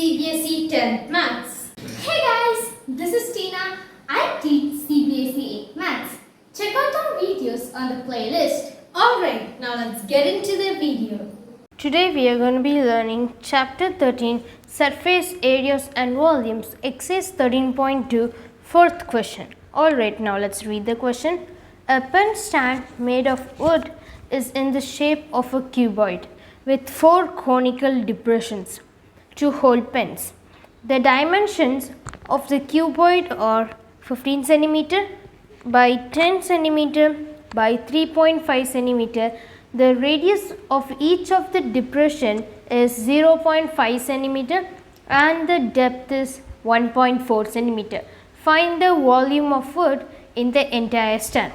CBSE 10th Maths. Hey guys, this is Tina. I teach CBSE 8 Maths. Check out our videos on the playlist. Alright, now let's get into the video. Today we are going to be learning Chapter 13 Surface Areas and Volumes, Exercise 13.2, 4th question. Alright, now let's read the question. A pen stand made of wood is in the shape of a cuboid with 4 conical depressions to hold pens. The dimensions of the cuboid are 15 cm by 10 cm by 3.5 cm. The radius of each of the depression is 0.5 cm and the depth is 1.4 cm. Find the volume of wood in the entire stand.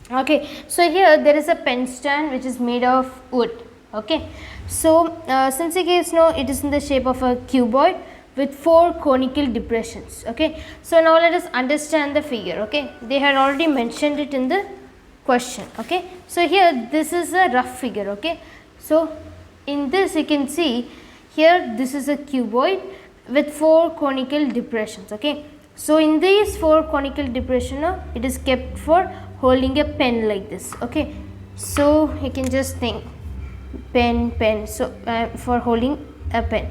Okay, so here there is a pen stand which is made of wood. Okay, so since you guys know it is in the shape of a cuboid with 4 conical depressions. Okay, so now let us understand the figure. Okay, they had already mentioned it in the question. Okay, so here this is a rough figure. Okay, so in this you can see here this is a cuboid with 4 conical depressions. Okay, so in these 4 conical depression it is kept for holding a pen like this. Okay, so you can just think pen, so for holding a pen.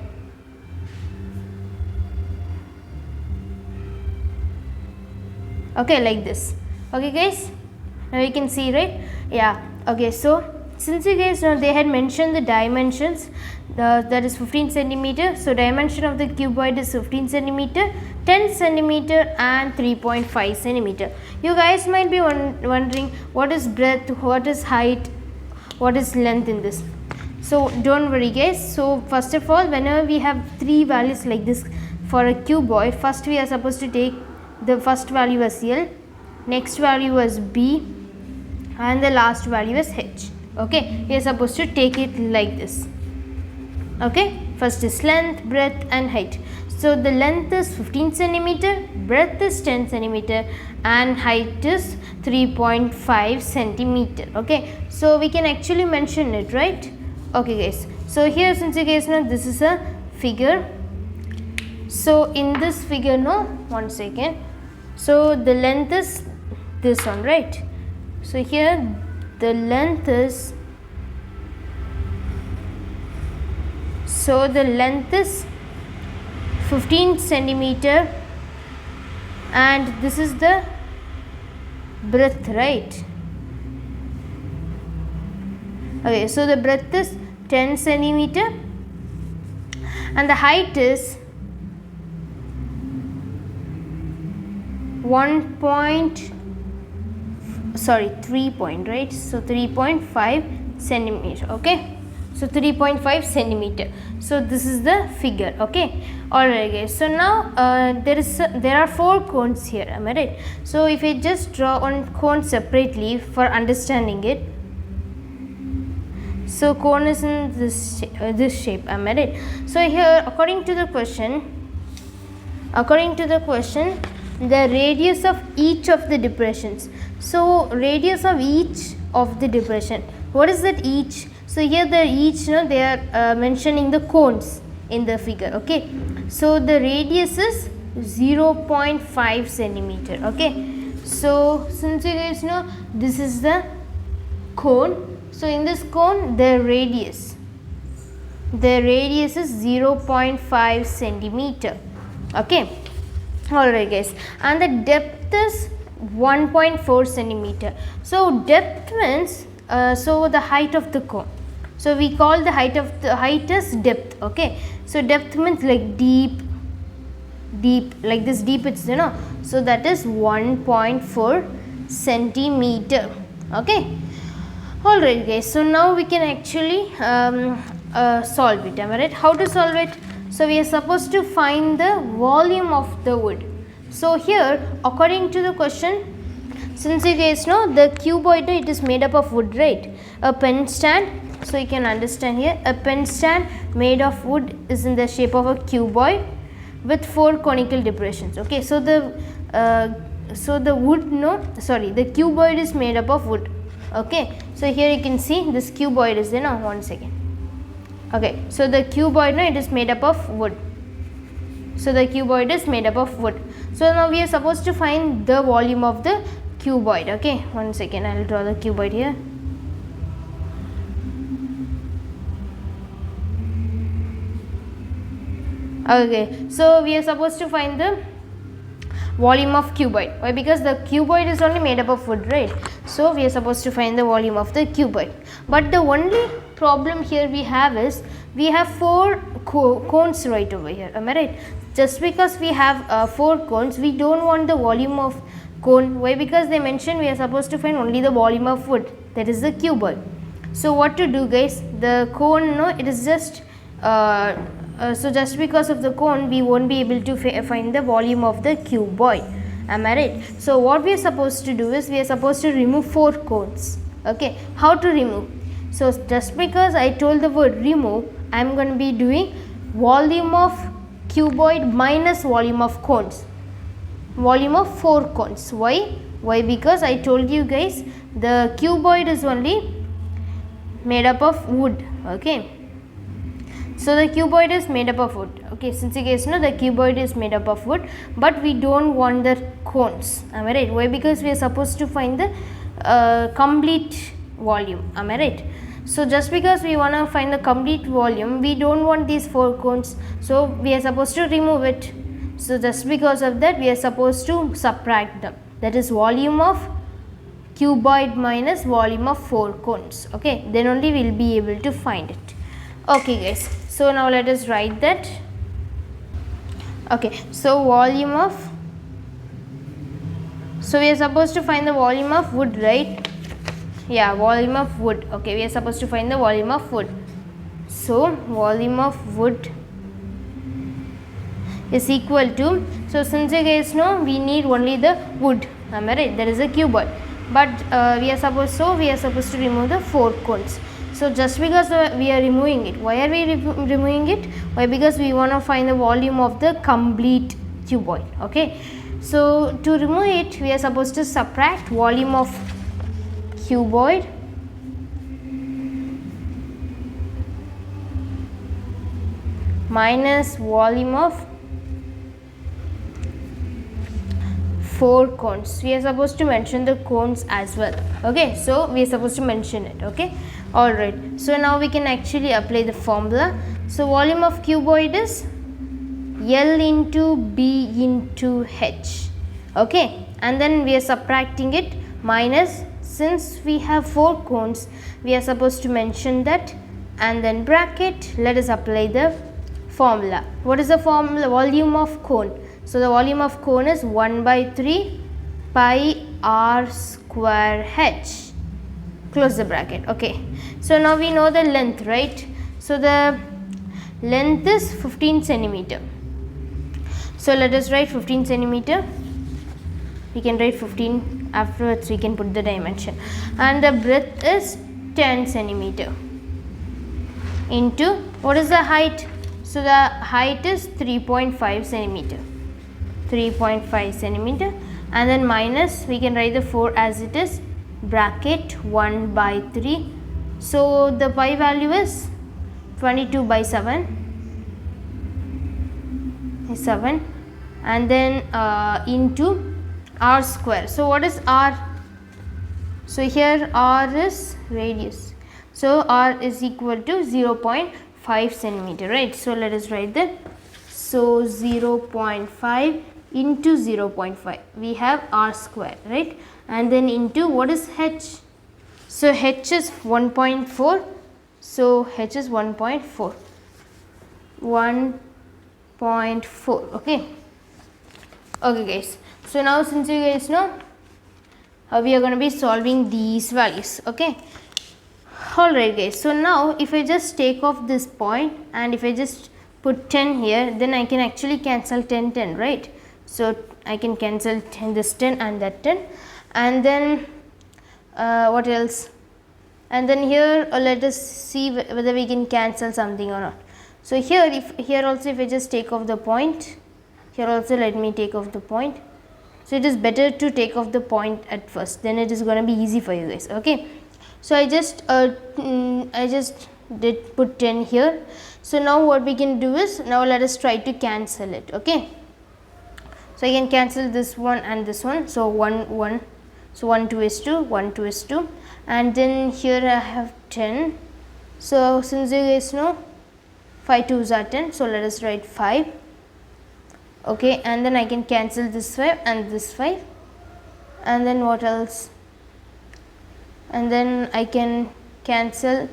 Okay, like this. Okay guys, now you can see, right? Yeah. Okay, so since you guys know they had mentioned the dimensions, that is 15 cm, so dimension of the cuboid is 15 cm, 10 cm and 3.5 cm. You guys might be wondering what is breadth, what is height, what is length in this. So don't worry guys. So first of all, whenever we have 3 values like this for a cuboid, first we are supposed to take the first value as L, next value as B and the last value as H. Okay, we are supposed to take it like this. Okay, first is length, breadth and height. So the length is 15 cm, breadth is 10 cm and height is 3.5 cm. Okay, so we can actually mention it, right? Okay guys, so here since you guys know this is a figure, so in this figure, no, one second, so the length is this one, right? So here the length is, so the length is 15 cm and this is the breadth, right? Okay, so the breadth is 10 cm and the height is 3 point, right? So 3.5 centimeter. Okay, so 3.5 centimeter. So this is the figure. Okay, alright guys, so now there are 4 cones here, am I right? So if I just draw one cone separately for understanding it, so cone is in this shape, am I right? So here according to the question, the radius of each of the depressions. So radius of each of the depression, what is that each? So here the each, they are mentioning the cones in the figure. Okay, so the radius is 0.5 centimeter. Okay, so since you guys know this is the cone, so in this cone the radius is 0.5 centimeter. Okay, alright guys, and the depth is 1.4 centimeter. So depth means so the height of the cone, so we call the height as depth. Okay, so depth means like deep like this, deep, it's so that is 1.4 centimeter. Okay, alright guys, so now we can actually solve it, am I right? How to solve it? So we are supposed to find the volume of the wood. So here according to the question, since you guys know the cuboid, it is made up of wood, right? A pen stand, so you can understand here a pen stand made of wood is in the shape of a cuboid with 4 conical depressions. Okay, so the the cuboid is made up of wood. Okay, so here you can see this cuboid is one second. Okay, so the cuboid, it is made up of wood. So the cuboid is made up of wood. So now we are supposed to find the volume of the cuboid. Okay, one second, I will draw the cuboid here. Okay, so we are supposed to find the volume of cuboid. Why? Because the cuboid is only made up of wood, right? So we are supposed to find the volume of the cuboid. But the only problem here we have is we have 4 cones right over here. Am I right? Just because we have 4 cones, we don't want the volume of cone. Why? Because they mentioned we are supposed to find only the volume of wood, that is the cuboid. So what to do, guys? The cone, no, it is just so just because of the cone we won't be able to find the volume of the cuboid. Am I right? So what we are supposed to do is we are supposed to remove 4 cones. Okay, how to remove? So just because I told the word remove, I am going to be doing volume of cuboid minus volume of cones, volume of 4 cones. Why? Why? Because I told you guys the cuboid is only made up of wood. Okay, so the cuboid is made up of wood. Okay, since you guys know the cuboid is made up of wood, but we don't want the cones. Am I right? Why? Because we are supposed to find the complete volume. Am I right? So just because we want to find the complete volume, we don't want these 4 cones, so we are supposed to remove it. So just because of that we are supposed to subtract them, that is volume of cuboid minus volume of 4 cones. Okay, then only we will be able to find it. Okay guys, so now let us write that. Okay, so volume of, so we are supposed to find the volume of wood, right? Yeah, volume of wood. Okay, we are supposed to find the volume of wood. So volume of wood is equal to, so since you guys know we need only the wood, am I right? That is a cuboid, but we are supposed to remove the 4 cones. So just because we are removing it, why are we removing it? Why? Because we want to find the volume of the complete cuboid. Okay, so to remove it we are supposed to subtract volume of cuboid minus volume of 4 cones. We are supposed to mention the cones as well. Okay, so we are supposed to mention it. Okay, alright, so now we can actually apply the formula. So volume of cuboid is L into B into H. Okay, and then we are subtracting it minus, since we have 4 cones we are supposed to mention that, and then bracket, let us apply the formula. What is the formula? Volume of cone. So the volume of cone is 1 by 3 pi r square h. Close the bracket. Okay, so now we know the length, right? So the length is 15 centimeter. So let us write 15 centimeter. We can write 15, afterwards we can put the dimension, and the breadth is 10 centimeter into, what is the height? So the height is 3.5 centimeter, 3.5 centimeter, and then minus, we can write the 4 as it is, bracket 1 by 3. So the pi value is 22 by 7, and then into r square. So what is r? So here r is radius, so r is equal to 0.5 centimeter, right? So let us write that. So 0.5 into 0.5, we have r square, right? And then into, what is h? So h is 1.4, so h is 1.4, 1.4. okay guys, so now since you guys know we are going to be solving these values. Okay, alright guys, so now if I just take off this point and if I just put 10 here, then I can actually cancel 10, 10, right? So I can cancel 10, this 10 and that 10, and then what else? And then here let us see whether we can cancel something or not. So here, here also if I just take off the point, here also let me take off the point. So it is better to take off the point at first, then it is going to be easy for you guys. Okay, so I just did put 10 here. So now what we can do is, now let us try to cancel it. Okay, so I can cancel this one and this one. So 1 so 1 2 is 2, 1 2 is 2, and then here I have 10. So since you guys know 5 2s are 10, so let us write 5. Okay, and then I can cancel this 5 and this 5, and then what else, and then I can cancel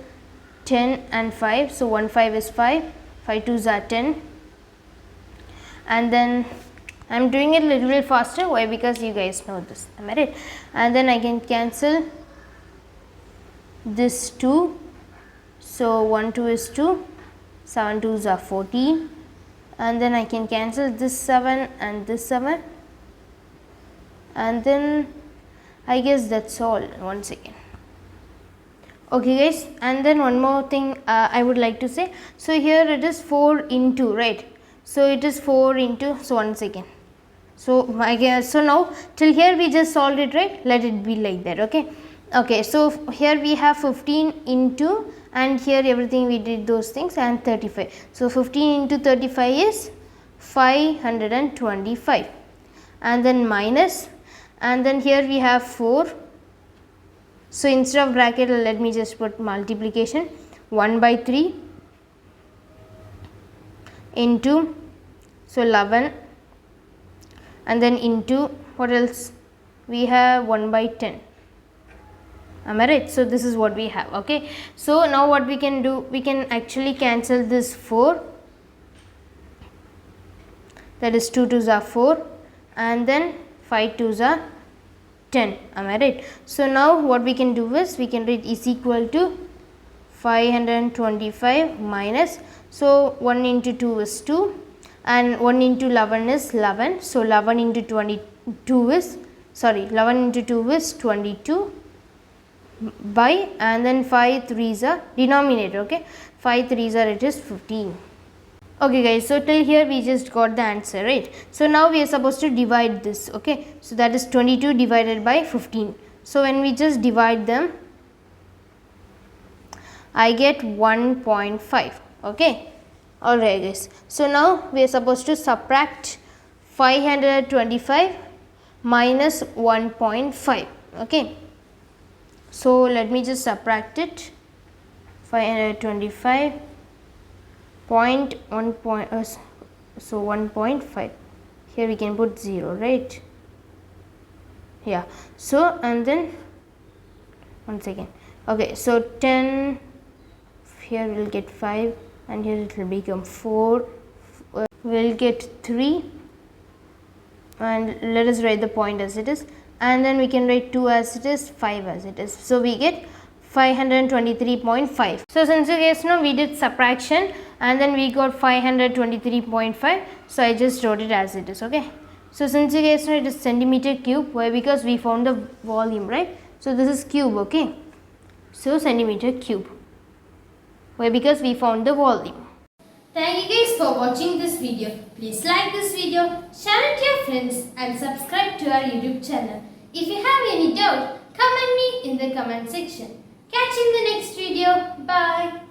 10 and 5. So 1 5 is 5, 5 2s are 10, and then I'm doing it a little bit faster. Why? Because you guys know this, am I right? And then I can cancel this 2. So 1 2 is 2, 7 2s are 14, and then I can cancel this 7 and this 7, and then I guess that's all. One second. Okay guys, and then one more thing I would like to say. So here it is 4 into, right? So it is 4 into, so one second. So I guess, so now till here we just solved it, right? Let it be like that. Okay, okay, so here we have 15 into, and here everything we did those things, and 35. So 15 into 35 is 525, and then minus, and then here we have 4. So instead of bracket, let me just put multiplication. 1 by 3 into, so 11, and then into, what else we have, 1 by 10. Am I right? So this is what we have. Okay, so now what we can do, we can actually cancel this 4, that is 2 2s are 4, and then 5 2s are 10. Am I right? So now what we can do is, we can write is equal to 525 minus, so 1 into 2 is 2, and 1 into 11 is 11. So 11 into 22 is, sorry, 11 into 2 is 22 by, and then 5 3s are denominator. Okay, 5 3s are, it is 15. Okay guys, so till here we just got the answer, right? So now we are supposed to divide this. Okay, so that is 22 divided by 15. So when we just divide them, I get 1.5. Okay, alright guys, so now we are supposed to subtract 525 minus 1.5. Okay, so let me just subtract it. 525 point 1 point, so 1.5, here we can put 0, right? Yeah, so and then one second. Okay, so 10, here we'll get 5, and here it will become 4, we'll get 3, and let us write the point as it is, and then we can write 2 as it is, 5 as it is. So we get 523.5. So since you guys know we did subtraction, and then we got 523.5, so I just wrote it as it is. Okay, so since you guys know it is centimeter cube, why? Because we found the volume, right? So this is cube. Okay, so centimeter cube, why? Because we found the volume. Thank you guys for watching this video. Please like this video, share it to your friends, and subscribe to our YouTube channel. If you have any doubt, comment me in the comment section. Catch you in the next video. Bye.